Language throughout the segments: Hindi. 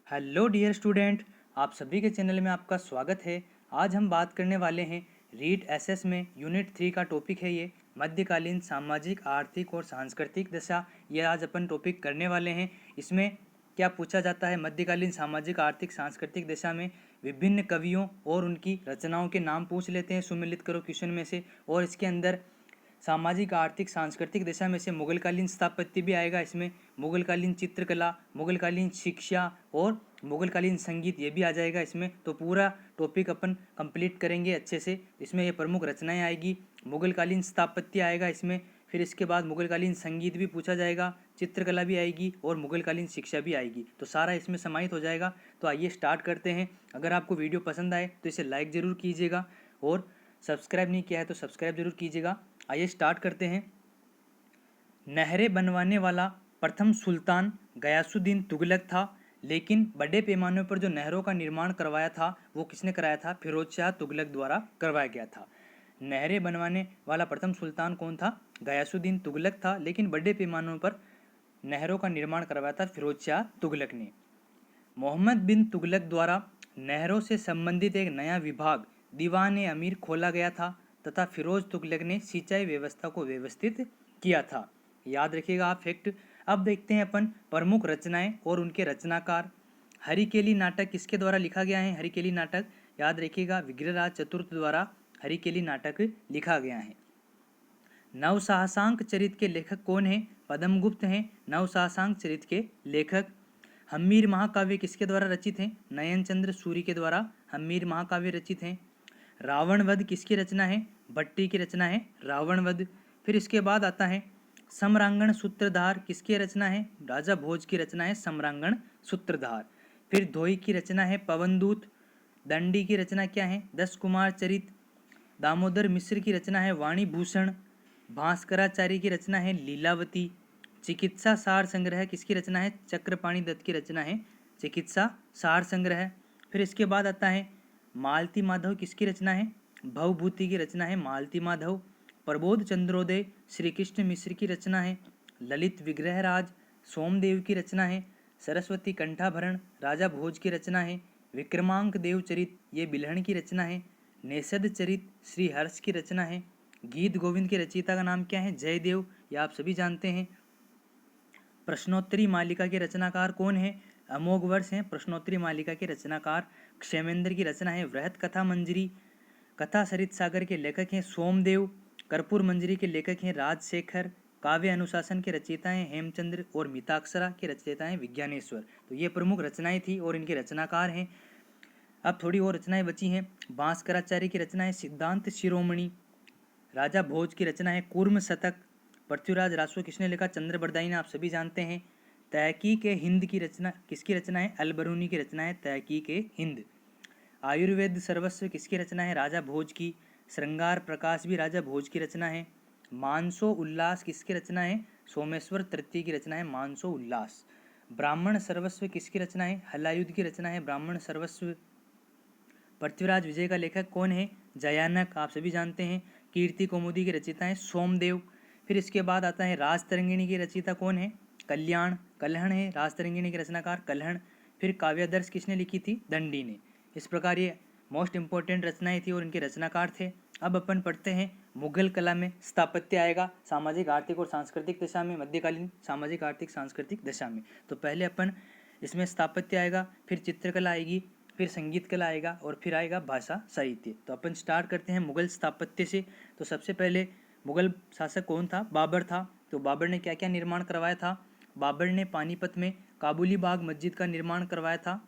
हेलो डियर स्टूडेंट, आप सभी के चैनल में आपका स्वागत है। आज हम बात करने वाले हैं रीड एसएस में यूनिट 3 का टॉपिक है ये मध्यकालीन सामाजिक आर्थिक और सांस्कृतिक दशा। ये आज अपन टॉपिक करने वाले हैं। इसमें क्या पूछा जाता है, मध्यकालीन सामाजिक आर्थिक सांस्कृतिक दशा में विभिन्न कवियों और उनकी रचनाओं के नाम पूछ लेते हैं, सुमेलित करो क्वेश्चन में से। और इसके अंदर सामाजिक आर्थिक सांस्कृतिक दिशा में से मुगलकालीन स्थापत्य भी आएगा, इसमें मुगलकालीन चित्रकला, मुगलकालीन शिक्षा और मुगलकालीन संगीत ये भी आ जाएगा इसमें। तो पूरा टॉपिक अपन कंप्लीट करेंगे अच्छे से। इसमें ये प्रमुख रचनाएं आएगी, मुगलकालीन स्थापत्य आएगा इसमें, फिर इसके बाद मुगलकालीन संगीत भी पूछा जाएगा, चित्रकला भी आएगी और मुगलकालीन शिक्षा भी आएगी। तो सारा इसमें समाहित हो जाएगा। तो आइए स्टार्ट करते हैं। अगर आपको वीडियो पसंद आए तो इसे लाइक ज़रूर कीजिएगा और सब्सक्राइब नहीं किया है तो सब्सक्राइब जरूर कीजिएगा। आइए स्टार्ट करते हैं। नहरें बनवाने वाला प्रथम सुल्तान गयासुद्दीन तुगलक था, लेकिन बड़े पैमाने पर जो नहरों का निर्माण करवाया था वो किसने कराया था? फिरोज शाह तुगलक द्वारा करवाया गया था। नहरें बनवाने वाला प्रथम सुल्तान कौन था? गयासुद्दीन तुगलक था, लेकिन बड़े पैमानों पर नहरों का निर्माण करवाया था फिरोज शाह तुगलक ने। मोहम्मद बिन तुगलक द्वारा नहरों से संबंधित एक नया विभाग दीवान ए अमीर खोला गया था तथा फिरोज तुगलक ने सिंचाई व्यवस्था को व्यवस्थित किया था। याद रखिएगा आप फैक्ट। अब देखते हैं अपन प्रमुख रचनाएं और उनके रचनाकार। हरिकेली नाटक किसके द्वारा लिखा गया है? हरिकेली नाटक याद रखिएगा विग्रहराज चतुर्थ द्वारा हरिकेली नाटक लिखा गया है। नवसाहसांक चरित के लेखक कौन है? पद्मगुप्त हैं नवसाहसांक चरित के लेखक। हम्मीर महाकाव्य किसके द्वारा रचित है? नयन चंद्र सूरी के द्वारा हम्मीर महाकाव्य रचित है। रावण वध किसकी रचना है? भट्टी की रचना है रावण वध। फिर इसके बाद आता है सम्रांगण सूत्रधार किसकी रचना है? राजा भोज की रचना है सम्रांगण सूत्रधार। फिर धोई की रचना है पवनदूत। दंडी की रचना क्या है? 10 कुमार चरित। दामोदर मिश्र की रचना है वाणी भूषण। भास्कराचार्य की रचना है लीलावती। चिकित्सा सार संग्रह किसकी रचना है? चक्रपाणि दत्त की रचना है चिकित्सा सार संग्रह। फिर इसके बाद आता है मालती माधव किसकी रचना है? भवभूति की रचना है मालती माधव। प्रबोध चंद्रोदय श्री कृष्ण मिश्र की रचना है। ललित विग्रहराज सोमदेव की रचना है। सरस्वती कंठाभरण राजा भोज की रचना है। विक्रमांक देव चरित ये बिल्हण की रचना है। नेषद चरित श्री हर्ष की रचना है। गीत गोविंद के रचयिता का नाम क्या है? जयदेव, यह आप सभी जानते हैं। प्रश्नोत्तरी मालिका के रचनाकार कौन है? अमोघ वर्ष हैं प्रश्नोत्तरी मालिका के रचनाकार। क्षेमेंद्र की रचना है वृहत कथा मंजरी। कथा सरित सागर के लेखक हैं सोमदेव। कर्पूर मंजरी के लेखक हैं राजशेखर। काव्य अनुशासन के रचयिता हैं हेमचंद्र और मिताक्षरा के रचयिता हैं विज्ञानेश्वर। तो ये प्रमुख रचनाएं थी और इनके रचनाकार हैं। अब थोड़ी और रचनाएं बची हैं। भास्कराचार्य की रचना है सिद्धांत शिरोमणि। राजा भोज की रचना है कूर्म शतक। पृथ्वीराज रासो किसने लिखा? चंद्र बरदाई ने, आप सभी जानते हैं। तहकीक ए हिंद की रचना किसकी रचना है? अलबरूनी की रचना है तहकीक ए हिंद। आयुर्वेद सर्वस्व किसकी रचना है? राजा भोज की। श्रृंगार प्रकाश भी राजा भोज की रचना है। मानसो उल्लास किसकी रचना है? सोमेश्वर तृतीय की रचना है मानसो उल्लास। ब्राह्मण सर्वस्व किसकी रचना है? हलायुद्ध की रचना है ब्राह्मण सर्वस्व। पृथ्वीराज विजय का लेखक कौन है? जयानक, आप सभी जानते हैं। कीर्ति कौमुदी के रचयिता हैं सोमदेव। फिर इसके बाद आता है राजतरंगिणी की रचयिता कौन है? कल्याण। कल्हण है राजतरंगिणी के रचनाकार कल्हण। फिर काव्यादर्श किसने लिखी थी? दंडी ने। इस प्रकार ये मोस्ट इंपॉर्टेंट रचनाएं थी और इनके रचनाकार थे। अब अपन पढ़ते हैं मुगल कला में स्थापत्य आएगा सामाजिक आर्थिक और सांस्कृतिक दशा में, मध्यकालीन सामाजिक आर्थिक सांस्कृतिक दशा में। तो पहले अपन इसमें स्थापत्य आएगा, फिर चित्रकला आएगी, फिर संगीत कला आएगा और फिर आएगा भाषा साहित्य। तो अपन स्टार्ट करते हैं मुगल स्थापत्य से। तो सबसे पहले मुगल शासक कौन था? बाबर था। तो बाबर ने क्या क्या निर्माण करवाया था? बाबर ने पानीपत में काबुली बाग मस्जिद का निर्माण करवाया था।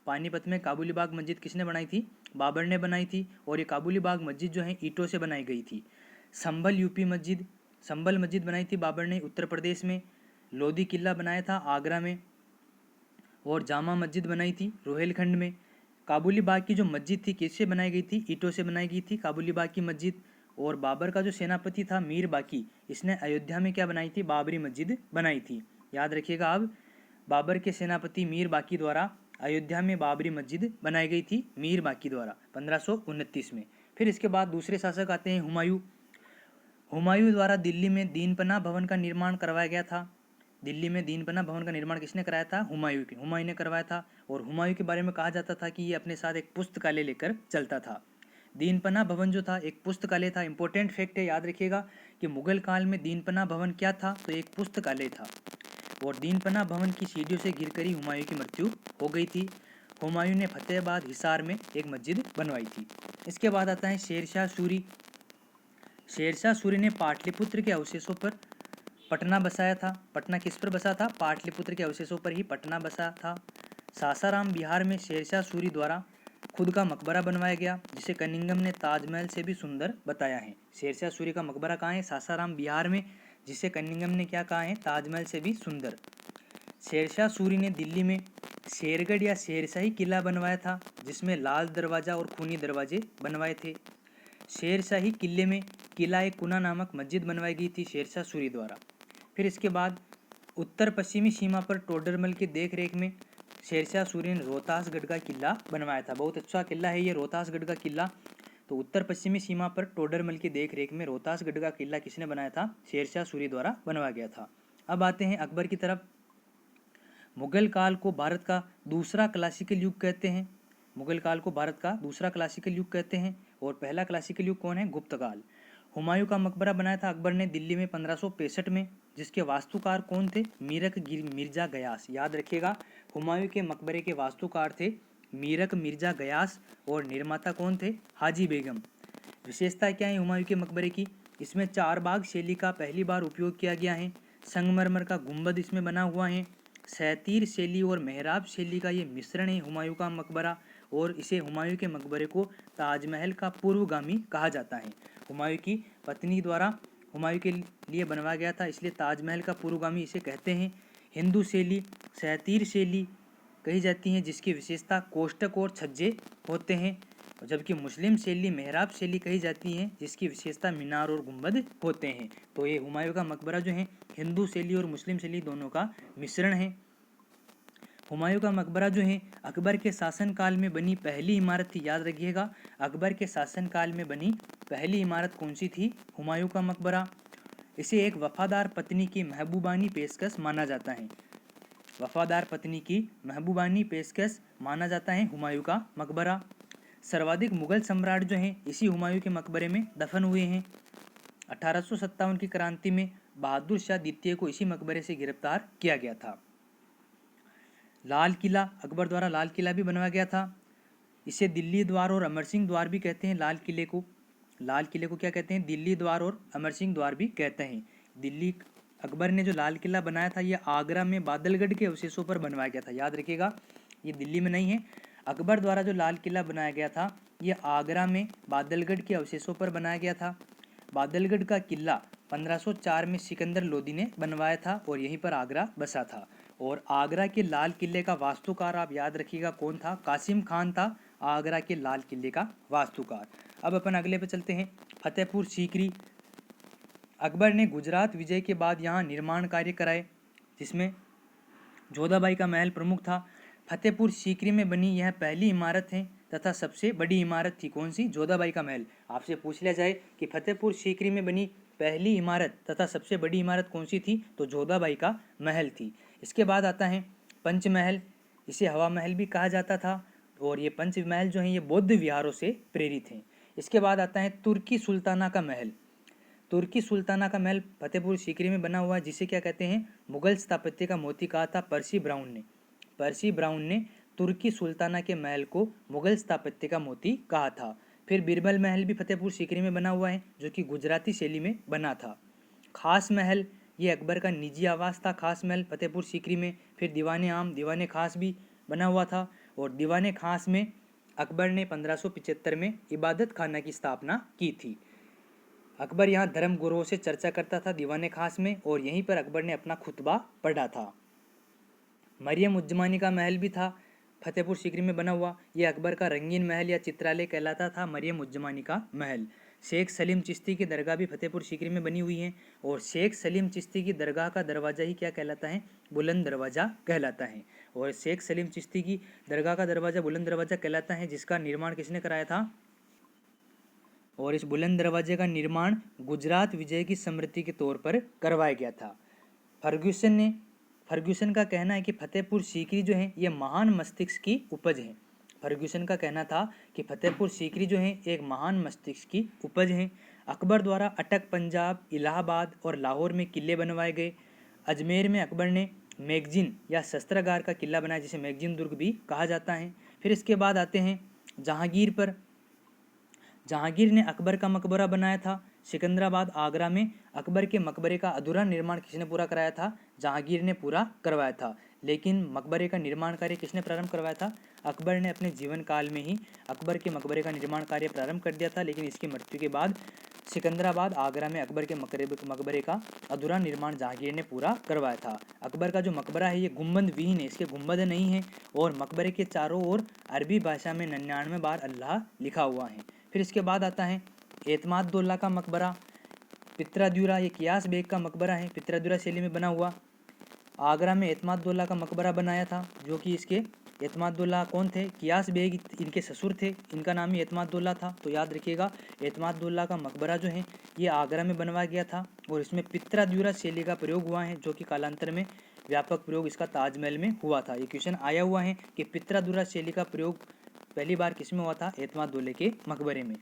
पानीपत में काबुली बाग मस्जिद किसने बनाई थी? बाबर ने बनाई थी। और ये काबुली बाग मस्जिद जो है ईंटों से बनाई गई थी। संभल यूपी मस्जिद, संभल मस्जिद बनाई थी बाबर ने उत्तर प्रदेश में। लोधी किला बनाया था आगरा में। और जामा मस्जिद बनाई थी रोहिलखंड में। काबुली बाग की जो मस्जिद थी किससे बनाई गई थी? ईंटों से बनाई गई थी काबुली बाग की मस्जिद। और बाबर का जो सेनापति था मीर बाकी, इसने अयोध्या में क्या बनाई थी? बाबरी मस्जिद बनाई थी। याद रखिएगा अब, बाबर के सेनापति मीर बाकी द्वारा अयोध्या में बाबरी मस्जिद बनाई गई थी मीर बाकी द्वारा 1529 में। फिर इसके बाद दूसरे शासक आते हैं हुमायूं। हुमायूं द्वारा दिल्ली में दीनपनाह भवन का निर्माण करवाया गया था। दिल्ली में दीनपना भवन का निर्माण किसने कराया था? हुमायूं ने करवाया था। और हुमायूं के बारे में कहा जाता था कि ये अपने साथ एक पुस्तकालय लेकर चलता था। दीनपना भवन जो था एक पुस्तकालय था। इंपॉर्टेंट फैक्ट है, याद रखिएगा कि मुगल काल में दीनपना भवन क्या था? तो एक पुस्तकालय था। और दीनपना भवन की सीढ़ियों से गिरकर ही हुमायूं की मृत्यु हो गई थी। हुमायूं ने फतेहाबाद हिसार में एक मस्जिद बनवाई थी। इसके बाद आता है शेरशाह सूरी। शेरशाह सूरी ने पाटलिपुत्र के अवशेषों पर पटना बसाया था। पटना किस पर बसा था? पाटलिपुत्र के अवशेषों पर ही पटना बसा था। सासाराम बिहार में शेरशाह सूरी द्वारा खुद का मकबरा बनवाया गया, जिसे कनिंघम ने ताजमहल से भी सुंदर बताया है। शेरशाह सूरी का मकबरा कहाँ है? सासाराम बिहार में, जिसे कनिंघम ने क्या कहा है? ताजमहल से भी सुंदर। शेरशाह सूरी ने दिल्ली में शेरगढ़ या शेरशाही किला बनवाया था, जिसमें लाल दरवाजा और खूनी दरवाजे बनवाए थे। शेरशाही किले में किला एक कुना नामक मस्जिद बनवाई गई थी शेरशाह सूरी द्वारा। फिर इसके बाद उत्तर पश्चिमी सीमा पर टोडरमल की देखरेख में शेरशाह सूरी ने रोहतासगढ़ का किला बनवाया था। बहुत अच्छा किला है ये रोहतासगढ़ का किला। तो उत्तर पश्चिमी सीमा पर टोडरमल की देखरेख में रोहतासगढ़ का किला किसने बनाया था? शेरशाह सूरी द्वारा बनवाया गया था। अब आते हैं अकबर की तरफ। मुगल काल को भारत का दूसरा क्लासिकल युग कहते हैं। मुगल काल को भारत का दूसरा क्लासिकल युग कहते हैं। और पहला क्लासिकल युग कौन है? गुप्त काल। हुमायूं का मकबरा बनाया था अकबर ने दिल्ली में 1565 में, जिसके वास्तुकार कौन थे? मीरक मिर्जा गयास। याद रखिएगा, हुमायूं के मकबरे के वास्तुकार थे मीरक मिर्जा गयास और निर्माता कौन थे? हाजी बेगम। विशेषता क्या है हुमायूं के मकबरे की? इसमें 4 बाग शैली का पहली बार उपयोग किया गया है। संगमरमर का गुंबद इसमें बना हुआ है। सैतीर शैली और मेहराब शैली का ये मिश्रण है हुमायूं का मकबरा। और इसे हुमायूं के मकबरे को ताजमहल का पूर्वगामी कहा जाता है। हुमायूं की पत्नी द्वारा हुमायूं के लिए बनवाया गया था, इसलिए ताजमहल का पूर्वगामी इसे कहते हैं। हिंदू शैली सैतीर शैली कही जाती है, जिसकी विशेषता कोष्टक और छज्जे होते हैं। जबकि मुस्लिम शैली मेहराब शैली कही जाती है, जिसकी विशेषता मीनार और गुंबद होते हैं। तो ये हुमायूं का मकबरा जो है हिंदू शैली और मुस्लिम शैली दोनों का मिश्रण है। हुमायूं का मकबरा जो है अकबर के शासनकाल में बनी पहली इमारत थी। याद रखिएगा, अकबर के शासनकाल में बनी पहली इमारत कौन सी थी? हुमायूं का मकबरा। इसे एक वफादार पत्नी की महबूबानी पेशकश माना जाता है। वफादार पत्नी की महबूबानी पेशकश माना जाता है हुमायूं का मकबरा। सर्वाधिक मुगल सम्राट जो हैं इसी हुमायूं के मकबरे में दफन हुए हैं। 1857 की क्रांति में बहादुर शाह द्वितीय को इसी मकबरे से गिरफ्तार किया गया था। लाल किला अकबर द्वारा लाल किला भी बनवाया गया था। इसे दिल्ली द्वार और अमर सिंह द्वार भी कहते हैं। लाल किले को क्या कहते हैं? दिल्ली द्वार और अमर सिंह द्वार भी कहते हैं। दिल्ली अकबर ने जो लाल किला बनाया था यह आगरा में बादलगढ़ के अवशेषों पर बनवाया गया था। याद रखिएगा, ये दिल्ली में नहीं है। अकबर द्वारा जो लाल किला बनाया गया था यह आगरा में बादलगढ़ के अवशेषों पर बनाया गया था। बादलगढ़ का किला 1504 में सिकंदर लोदी ने बनवाया था और यहीं पर आगरा बसा था। और आगरा के लाल किले का वास्तुकार आप याद रखिएगा कौन था? कासिम खान था आगरा के लाल किले का वास्तुकार। अब अपन अगले पे चलते हैं। फतेहपुर सीकरी। अकबर ने गुजरात विजय के बाद यहाँ निर्माण कार्य कराए, जिसमें जोधाबाई का महल प्रमुख था। फतेहपुर सीकरी में बनी यह पहली इमारत है तथा सबसे बड़ी इमारत थी। कौन सी? जोधाबाई का महल। आपसे पूछ लिया जाए कि फतेहपुर सीकरी में बनी पहली इमारत तथा सबसे बड़ी इमारत कौन सी थी? तो जोधाबाई का महल थी। इसके बाद आता है पंचमहल। इसे हवा महल भी कहा जाता था। और ये पंचमहल जो है ये बौद्ध विहारों से प्रेरित हैं। इसके बाद आता है तुर्की सुल्ताना का महल। तुर्की सुल्ताना का महल फतेहपुर सीकरी में बना हुआ है, जिसे क्या कहते हैं? मुगल स्थापत्य का मोती कहा था पर्सी ब्राउन ने। पर्सी ब्राउन ने तुर्की सुल्ताना के महल को मुगल स्थापत्य का मोती कहा था। फिर बिरबल महल भी फतेहपुर सीकरी में बना हुआ है, जो कि गुजराती शैली में बना था। खास महल ये अकबर का निजी आवास था। खास महल फतेहपुर सीकरी में। फिर दीवाने आम दीवाने खास भी बना हुआ था। और दीवाने खास में अकबर ने 1575 में इबादत खाना की स्थापना की थी। अकबर यहाँ धर्म गुरुओं से चर्चा करता था दीवाने खास में, और यहीं पर अकबर ने अपना खुतबा पढ़ा था। मरियम उज्जमानी का महल भी था फतेहपुर सीकरी में बना हुआ। यह अकबर का रंगीन महल या चित्रालय कहलाता था, मरियम उज्जमानी का महल। शेख सलीम चिश्ती की दरगाह भी फतेहपुर सीकरी में बनी हुई है। और शेख सलीम चिश्ती की दरगाह का दरवाज़ा ही क्या कहलाता है? बुलंद दरवाज़ा कहलाता है। और शेख सलीम चिश्ती की दरगाह का दरवाज़ा बुलंद दरवाज़ा कहलाता है, जिसका निर्माण किसने कराया था? और इस बुलंद दरवाजे का निर्माण गुजरात विजय की स्मृति के तौर पर करवाया गया था। फर्ग्यूसन ने फर्ग्यूसन का कहना है कि फतेहपुर सीकरी जो है ये महान मस्तिष्क की उपज है। फर्ग्यूसन का कहना था कि फतेहपुर सीकरी जो है एक महान मस्तिष्क की उपज है। अकबर द्वारा अटक, पंजाब, इलाहाबाद और लाहौर में किले बनवाए गए। अजमेर में अकबर ने मैगजीन या शस्त्रागार का किला बनाया, जिसे मैगजीन दुर्ग भी कहा जाता है। फिर इसके बाद आते हैं जहांगीर पर। जहांगीर ने अकबर का मकबरा बनाया था। सिकंदराबाद, आगरा में अकबर के मकबरे का अधूरा निर्माण किसने पूरा कराया था? जहांगीर ने पूरा करवाया था। लेकिन मकबरे का निर्माण कार्य किसने प्रारंभ करवाया था? अकबर ने अपने जीवन काल में ही अकबर के मकबरे का निर्माण कार्य प्रारंभ कर दिया था, लेकिन इसकी मृत्यु के बाद सिकंदराबाद, आगरा में अकबर के मकबरे का अधूरा निर्माण जहांगीर ने पूरा करवाया था। अकबर का जो मकबरा है ये गुंबद विहीन है, इसके गुंबद नहीं है, और मकबरे के चारों ओर अरबी भाषा में 99 बार अल्लाह लिखा हुआ है। फिर इसके बाद आता है एतमादुल्ला का मकबरा। पित्राद्युरा, ये कियास बेग का मकबरा है, पित्राद्युरा शैली में बना हुआ। आगरा में एतमादुल्ला का मकबरा बनाया था, जो कि इसके एतमादुल्ला कौन थे? कियास बेग इनके ससुर थे, इनका नाम ही एतमादुल्ला था। तो याद रखिएगा, एतमादुल्ला का मकबरा जो है ये आगरा में बनवाया गया था, और इसमें पित्राद्युरा शैली का प्रयोग हुआ है, जो कि कालांतर में व्यापक प्रयोग इसका ताजमहल में हुआ था। ये क्वेश्चन आया हुआ है कि पित्राद्युरा शैली का प्रयोग पहली बार किसमें हुआ था? एतमादुल्ले के मकबरे में।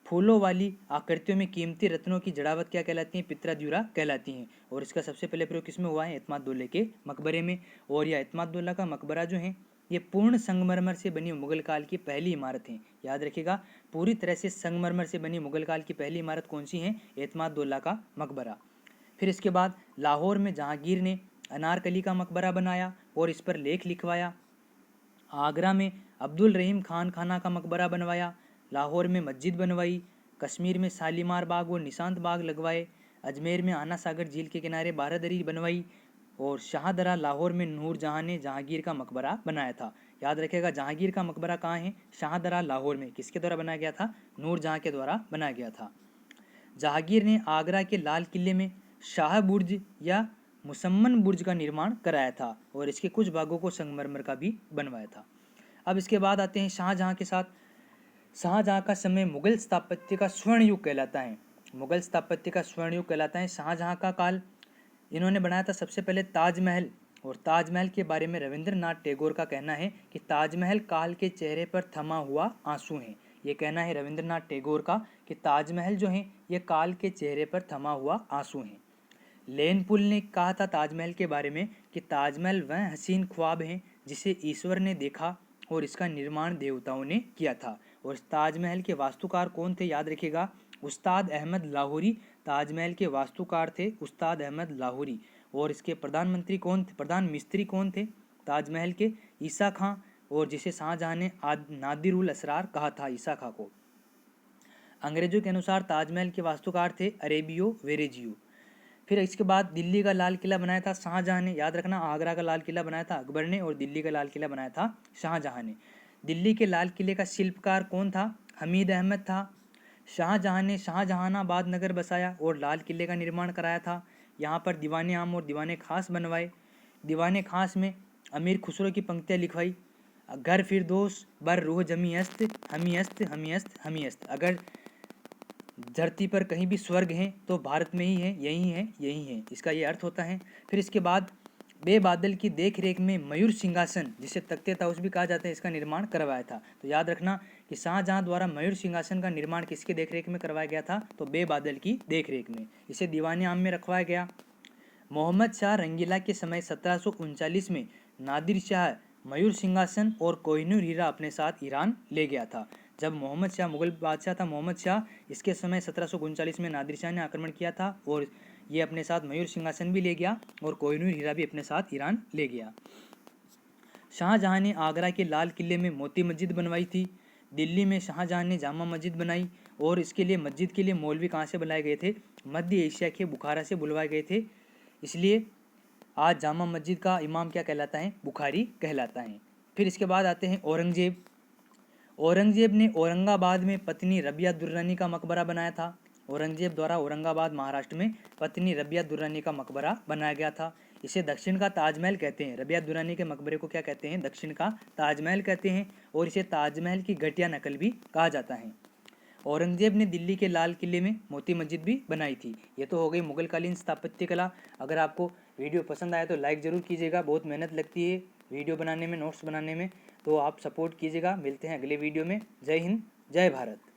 फूलों वाली आकृतियों में कीमती रत्नों की जड़ावत क्या कहलाती है? पित्राद्युरा कहलाती हैं, और इसका सबसे पहले प्रयोग किसमें हुआ है? एतमादुल्ले के मकबरे में। और यह एतमादुल्ला का मकबरा जो है ये पूर्ण संगमरमर से बनी मुगल काल की पहली इमारत है। याद रखिएगा, पूरी तरह से संगमरमर से बनी मुगल काल की पहली इमारत कौन सी है? एतमादुल्ला का मकबरा। फिर इसके बाद लाहौर में जहांगीर ने अनारकली का मकबरा बनाया और इस पर लेख लिखवाया। आगरा में अब्दुल रहीम खान खाना का मकबरा बनवाया। लाहौर में मस्जिद बनवाई। कश्मीर में शालीमार बाग और निशांत बाग लगवाए। अजमेर में आना सागर झील के किनारे बारादरी बनवाई। और शाहदरा लाहौर में नूरजहां ने जहांगीर का मकबरा बनाया था। याद रखिएगा, जहांगीर का मकबरा कहाँ है? शाहदरा लाहौर में। किसके द्वारा बनाया गया था? नूरजहां के द्वारा बनाया गया था। जहांगीर ने आगरा के लाल किले में शाह बुर्ज या मुसम्मन बुर्ज का निर्माण कराया था, और इसके कुछ भागों को संगमरमर का भी बनवाया था। अब इसके बाद आते हैं शाहजहां के साथ। शाहजहां का समय मुगल स्थापत्य का स्वर्ण युग कहलाता है। मुगल स्थापत्य का स्वर्ण युग कहलाता है शाहजहां का काल। इन्होंने बनाया था सबसे पहले ताजमहल, और ताजमहल के बारे में रविंद्रनाथ टैगोर का कहना है कि ताजमहल काल के चेहरे पर थमा हुआ आंसू है। ये कहना है रविंद्रनाथ टैगोर का कि ताजमहल जो है ये काल के चेहरे पर थमा हुआ आंसू है। लेनपुल ने कहा था ताजमहल के बारे में कि ताजमहल वह हसीन ख्वाब है जिसे ईश्वर ने देखा और इसका निर्माण देवताओं ने किया था। और इस ताजमहल के वास्तुकार कौन थे? याद रखिएगा, उस्ताद अहमद लाहौरी ताजमहल के वास्तुकार थे, उस्ताद अहमद लाहौरी। और इसके प्रधानमंत्री कौन थे? प्रधान मिस्त्री कौन थे ताजमहल के? ईसा खां, और जिसे शाहजहां ने नादिर उल असरार कहा था ईसा खां को। अंग्रेजों के अनुसार ताजमहल के वास्तुकार थे अरेबियो वेरेजियो। फिर इसके बाद दिल्ली का लाल किला बनाया था शाहजहां ने। याद रखना, आगरा का लाल किला बनाया था अकबर ने, और दिल्ली का लाल किला बनाया था शाहजहां ने। दिल्ली के लाल किले का शिल्पकार कौन था? हमीद अहमद था। शाहजहां ने शाहजहानाबाद नगर बसाया और लाल किले का निर्माण कराया था। यहाँ पर दीवाने आम और दीवाने खास बनवाए। दीवाने खास में अमीर खुसरो की पंक्तियाँ लिखवाई। घर फिरदौस बर रूह जमी अस्त, हमी अस्त, हमी अस्त, हमी अस्त। अगर धरती पर कहीं भी स्वर्ग है तो भारत में ही है, यही है, यही है, इसका ये अर्थ होता है। फिर इसके बाद बेबादल की देख रेख में मयूर सिंहासन, जिसे तख्ते ताउस भी कहा जाता है, इसका निर्माण करवाया था। तो याद रखना कि शाहजहां द्वारा मयूर सिंहासन का निर्माण किसके देखरेख में करवाया गया था? तो बेबादल की देखरेख में। इसे दीवाने आम में रखवाया गया। मोहम्मद शाह रंगीला के समय 1739 में नादिर शाह मयूर सिंहासन और कोहिनूर हीरा अपने साथ ईरान ले गया था। जब मोहम्मद शाह मुगल बादशाह था मोहम्मद शाह, इसके समय 1739 में नादिर शाह ने आक्रमण किया था, और ये अपने साथ मयूर सिंहासन भी ले गया और कोहिनूर हीरा भी अपने साथ ईरान ले गया। शाहजहां ने आगरा के लाल किले में मोती मस्जिद बनवाई थी। दिल्ली में शाहजहां ने जामा मस्जिद बनाई, और इसके लिए मस्जिद के लिए मौलवी कहाँ से बुलाए गए थे? मध्य एशिया के बुखारा से बुलवाए गए थे। इसलिए आज जामा मस्जिद का इमाम क्या कहलाता है? बुखारी कहलाता है। फिर इसके बाद आते हैं औरंगजेब। औरंगजेब ने औरंगाबाद में पत्नी रबिया दुर्रानी का मकबरा बनाया था। औरंगजेब द्वारा औरंगाबाद महाराष्ट्र में पत्नी रबिया दुर्रानी का मकबरा बनाया गया था। इसे दक्षिण का ताजमहल कहते हैं। रबिया दुर्रानी के मकबरे को क्या कहते हैं? दक्षिण का ताजमहल कहते हैं, और इसे ताजमहल की घटिया नकल भी कहा जाता है। औरंगजेब ने दिल्ली के लाल किले में मोती मस्जिद भी बनाई थी। ये तो हो गई मुगलकालीन स्थापत्य कला। अगर आपको वीडियो पसंद आया तो लाइक ज़रूर कीजिएगा, बहुत मेहनत लगती है वीडियो बनाने में, नोट्स बनाने में, तो आप सपोर्ट कीजिएगा। मिलते हैं अगले वीडियो में। जय हिंद, जय भारत।